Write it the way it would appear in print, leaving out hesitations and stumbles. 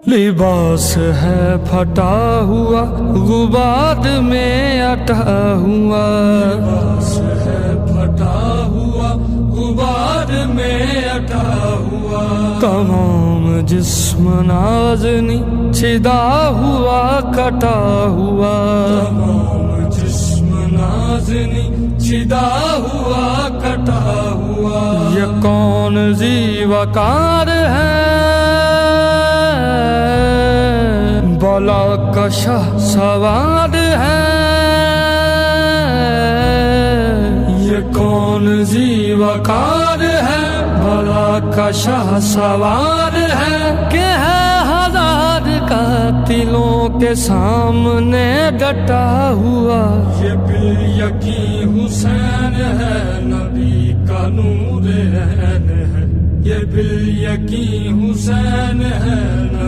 لباس ہے پھٹا ہوا غبار میں اٹا ہوا، لباس ہے پھٹا ہوا غبار میں اٹا ہوا، تمام جسم نازنی چھدا ہوا کٹا ہوا، تمام جسم نازنی چھدا ہوا کٹا ہوا، یہ کون ذی وقار ہے بلا کا شاہ سوار ہے، یہ کون ذی وقار ہے بلا کا شاہ سوار ہے، کہ ہے ہزار قاتلوں کے سامنے ڈٹا ہوا، یہ بالیقین حسین ہے نبی کا نور عین ہے، یہ بالیقین حسین ہے